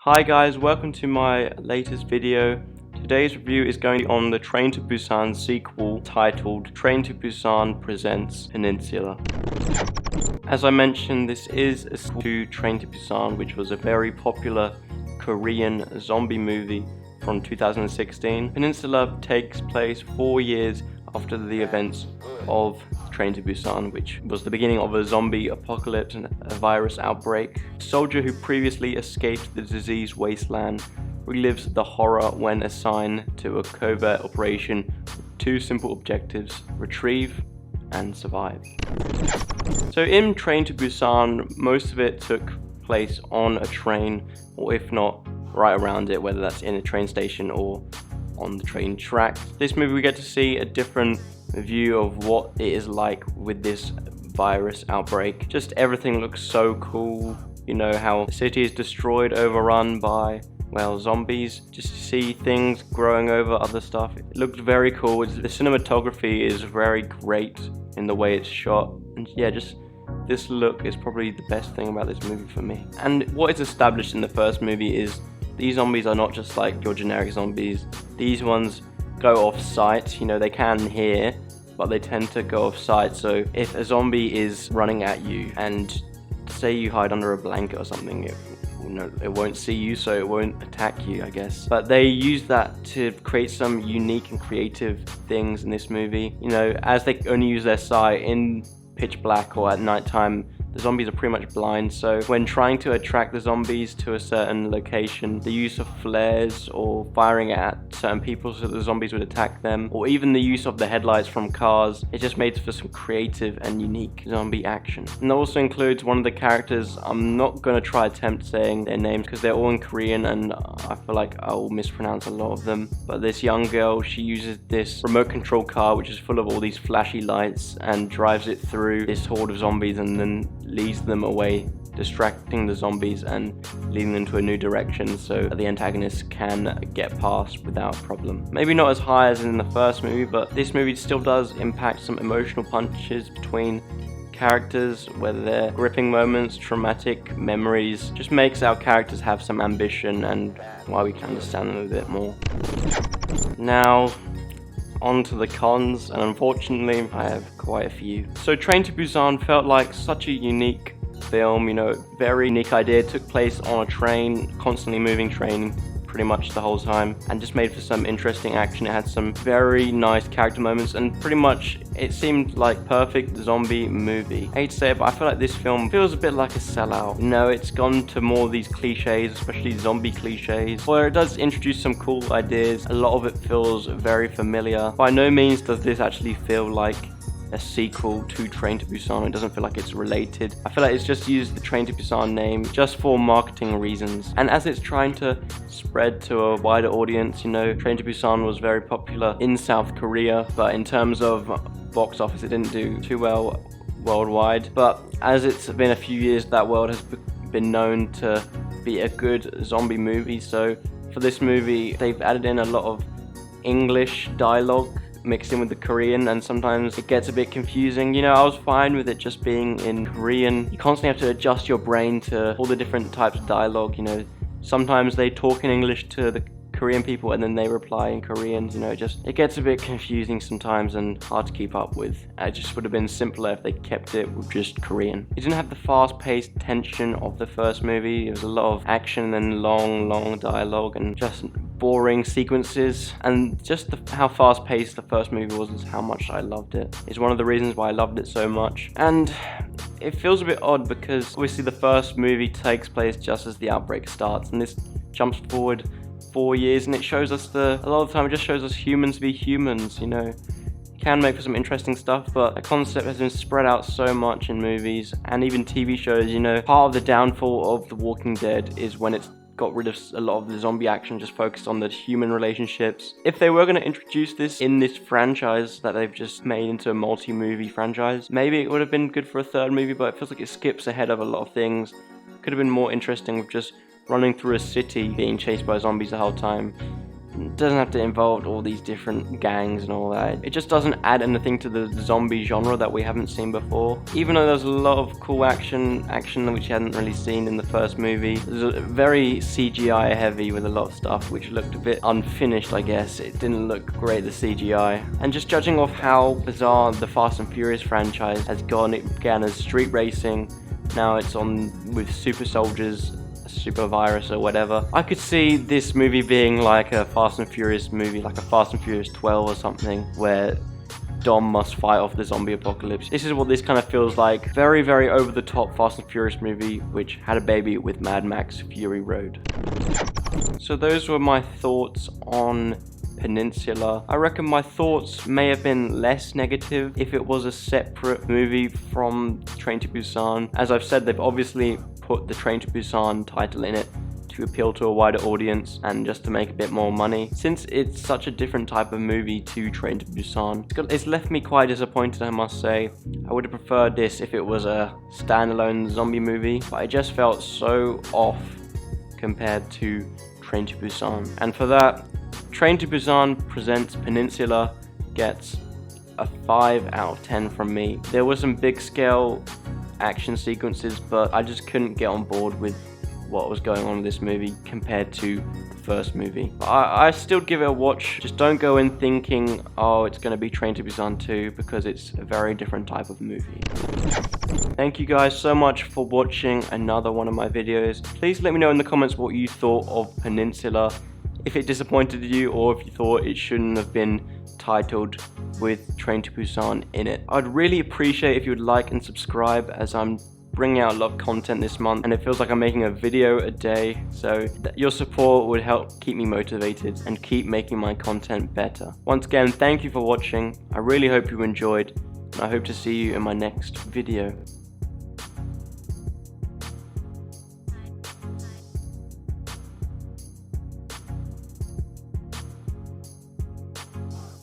Hi guys, welcome to my latest video. Today's review is going on the Train to Busan sequel titled Train to Busan Presents Peninsula. As I mentioned, this is a sequel to Train to Busan, which was a very popular Korean zombie movie from 2016. Peninsula takes place 4 years after the events of Train to Busan, which was the beginning of a zombie apocalypse and a virus outbreak. A soldier who previously escaped the diseased wasteland relives the horror when assigned to a covert operation with two simple objectives: retrieve and survive. So in Train to Busan, most of it took place on a train, or if not, right around it, whether that's in a train station or on the train tracks. This movie we get to see a different view of what it is like with this virus outbreak. Just everything looks so cool. You know how the city is destroyed, overrun by, well, zombies. Just to see things growing over other stuff. It looked very cool. The cinematography is very great in the way it's shot. And yeah, just this look is probably the best thing about this movie for me. And what is established in the first movie is these zombies are not just like your generic zombies. These ones go off site. You know, they can hear, but they tend to go off site. So if a zombie is running at you and say you hide under a blanket or something, it won't see you, so it won't attack you, I guess. But they use that to create some unique and creative things in this movie. You know, as they only use their sight in pitch black or at nighttime, the zombies are pretty much blind, so when trying to attract the zombies to a certain location, the use of flares or firing at certain people so the zombies would attack them, or even the use of the headlights from cars, it just made for some creative and unique zombie action. And that also includes one of the characters. I'm not going to try attempt saying their names because they're all in Korean and I feel like I'll mispronounce a lot of them. But this young girl, she uses this remote control car which is full of all these flashy lights and drives it through this horde of zombies and then leads them away, distracting the zombies and leading them to a new direction so the antagonists can get past without problem. Maybe not as high as in the first movie, but this movie still does impact some emotional punches between characters, whether they're gripping moments, traumatic memories. Just makes our characters have some ambition and why we can understand them a bit more. Now, on to the cons, and unfortunately I have quite a few. So Train to Busan felt like such a unique film, you know, very unique idea. It took place on a train, constantly moving train pretty much the whole time, and just made for some interesting action. It had some very nice character moments and pretty much it seemed like perfect zombie movie. I hate to say it, but I feel like this film feels a bit like a sellout. You know, it's gone to more of these cliches, especially zombie cliches. Where it does introduce some cool ideas, a lot of it feels very familiar. By no means does this actually feel like a sequel to Train to Busan. It doesn't feel like it's related. I feel like it's just used the Train to Busan name just for marketing reasons. And as it's trying to spread to a wider audience, you know, Train to Busan was very popular in South Korea, but in terms of box office, it didn't do too well worldwide. But as it's been a few years, that world has been known to be a good zombie movie. So for this movie, they've added in a lot of English dialogue mixed in with the Korean, and sometimes it gets a bit confusing. You know, I was fine with it just being in Korean. You constantly have to adjust your brain to all the different types of dialogue. You know, sometimes they talk in English to the Korean people and then they reply in Korean. You know, it gets a bit confusing sometimes and hard to keep up with. It just would have been simpler if they kept it with just Korean. It didn't have the fast-paced tension of the first movie. It was a lot of action and long dialogue and just boring sequences, and just how fast-paced the first movie was is how much I loved it. It's one of the reasons why I loved it so much. And it feels a bit odd because obviously the first movie takes place just as the outbreak starts, and this jumps forward 4 years, and it shows us a lot of the time it just shows us humans be humans. You know, can make for some interesting stuff, but the concept has been spread out so much in movies and even TV shows. You know, part of the downfall of The Walking Dead is when it's got rid of a lot of the zombie action, just focused on the human relationships. If they were going to introduce this in this franchise that they've just made into a multi-movie franchise, maybe it would have been good for a third movie, but it feels like it skips ahead of a lot of things. Could have been more interesting with just running through a city being chased by zombies the whole time. It doesn't have to involve all these different gangs and all that. It just doesn't add anything to the zombie genre that we haven't seen before. Even though there's a lot of cool action which you hadn't really seen in the first movie. There's a very CGI heavy with a lot of stuff which looked a bit unfinished, I guess. It didn't look great, the CGI. And just judging off how bizarre the Fast and Furious franchise has gone, it began as street racing. Now it's on with super soldiers, super virus or whatever. I could see this movie being like a Fast and Furious movie, like a Fast and Furious 12 or something, where Dom must fight off the zombie apocalypse. This is what this kind of feels like. Very, very over the top Fast and Furious movie, which had a baby with Mad Max Fury Road. So those were my thoughts on Peninsula. I reckon my thoughts may have been less negative if it was a separate movie from Train to Busan. As I've said, they've obviously put the Train to Busan title in it to appeal to a wider audience and just to make a bit more money. Since it's such a different type of movie to Train to Busan, it's left me quite disappointed, I must say. I would have preferred this if it was a standalone zombie movie, but it just felt so off compared to Train to Busan. And for that, Train to Busan Presents Peninsula gets a 5 out of 10 from me. There were some big scale action sequences, but I just couldn't get on board with what was going on with this movie compared to the first movie. I still give it a watch. Just don't go in thinking, oh, it's going to be Train to Busan 2, because it's a very different type of movie. Thank you guys so much for watching another one of my videos. Please let me know in the comments what you thought of Peninsula, if it disappointed you or if you thought it shouldn't have been titled with Train to Busan in it. I'd really appreciate if you would like and subscribe, as I'm bringing out a lot of content this month and it feels like I'm making a video a day, so your support would help keep me motivated and keep making my content better. Once again, thank you for watching. I really hope you enjoyed, and I hope to see you in my next video.